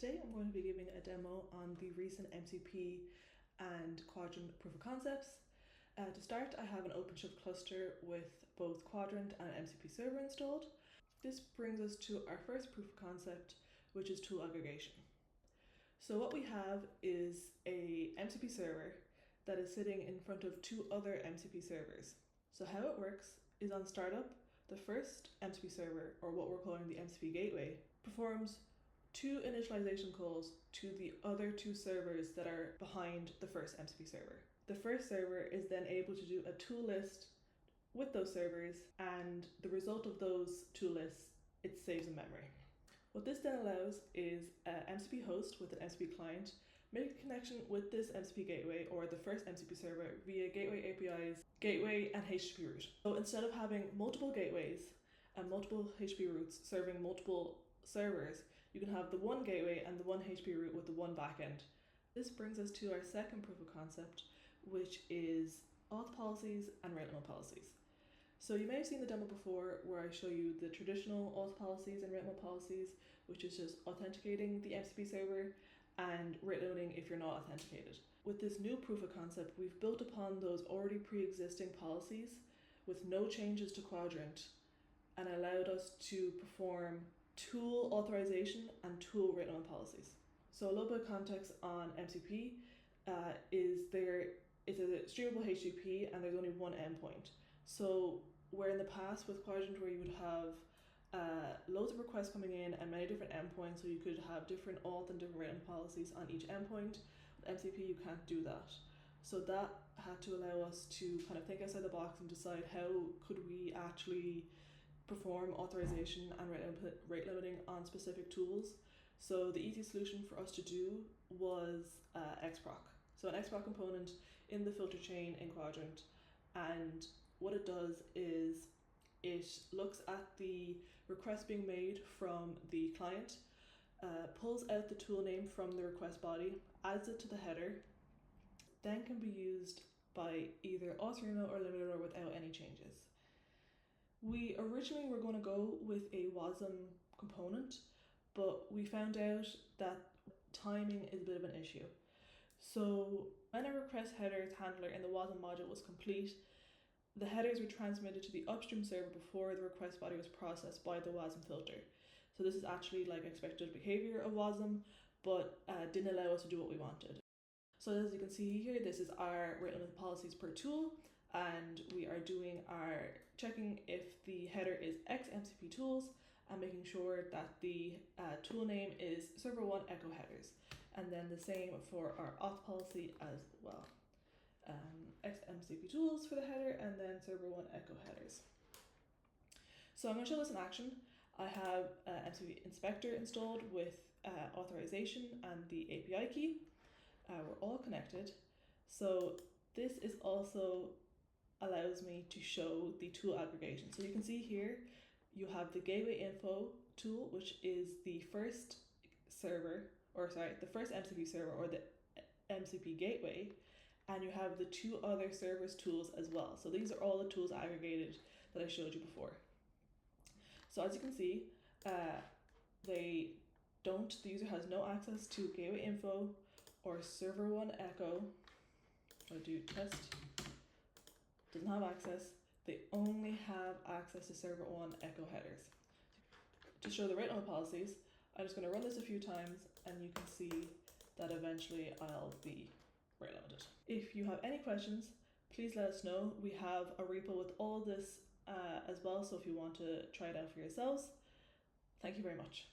Today I'm going to be giving a demo on the recent MCP and Kuadrant proof of concepts. To start, I have an OpenShift cluster with both Kuadrant and MCP server installed. This brings us to our first proof of concept, which is tool aggregation. So what we have is a MCP server that is sitting in front of two other MCP servers. So how it works is on startup, the first MCP server, or what we're calling the MCP Gateway, performs two initialization calls to the other two servers that are behind the first MCP server. The first server is then able to do a tool list with those servers, and the result of those tool lists, it saves in memory. What this then allows is an MCP host with an MCP client make a connection with this MCP gateway or the first MCP server via gateway APIs, gateway and HTTP route. So instead of having multiple gateways and multiple HTTP routes serving multiple servers, you can have the one gateway and the one HTTP route with the one backend. This brings us to our second proof of concept, which is auth policies and rate limit policies. So you may have seen the demo before where I show you the traditional auth policies and rate limit policies, which is just authenticating the MCP server and rate limiting if you're not authenticated. With this new proof of concept, we've built upon those already pre-existing policies with no changes to Kuadrant and allowed us to perform tool authorization and tool rate limit policies. So a little bit of context on MCP is there is a streamable HTTP and there's only one endpoint. So where in the past with Kuadrant where you would have loads of requests coming in and many different endpoints, so you could have different auth and different rate limit policies on each endpoint, with MCP you can't do that. So that had to allow us to kind of think outside the box and decide how could we actually perform authorization and rate limiting on specific tools. So the easiest solution for us to do was xproc. So an xproc component in the filter chain in Kuadrant, and what it does is it looks at the request being made from the client, pulls out the tool name from the request body, adds it to the header, then can be used by either auth remote or limiter without any changes. We originally were going to go with a WASM component, but we found out that timing is a bit of an issue. So when a request headers handler in the WASM module was complete, the headers were transmitted to the upstream server before the request body was processed by the WASM filter. So this is actually like expected behavior of WASM, but didn't allow us to do what we wanted. So as you can see here, this is our rate limit policies per tool, and we are doing our checking if the header is X MCP tools and making sure that the tool name is server1 echo headers, and then the same for our auth policy as well. X MCP tools for the header and then server1 echo headers. So I'm going to show this in action. I have MCP inspector installed with authorization and the API key. We're all connected. So this is also allows me to show the tool aggregation. So you can see here you have the gateway info tool, which is the first server, or sorry, the first MCP server or the MCP gateway, and you have the two other servers tools as well. So these are all the tools aggregated that I showed you before. So as you can see, the user has no access to gateway info or server1 echo. I'll do test. Doesn't have access. They only have access to server1 echo headers. To show the rate limit policies, I'm just going to run this a few times and you can see that eventually I'll be rate limited. If you have any questions, please let us know. We have a repo with all this as well, so if you want to try it out for yourselves. Thank you very much.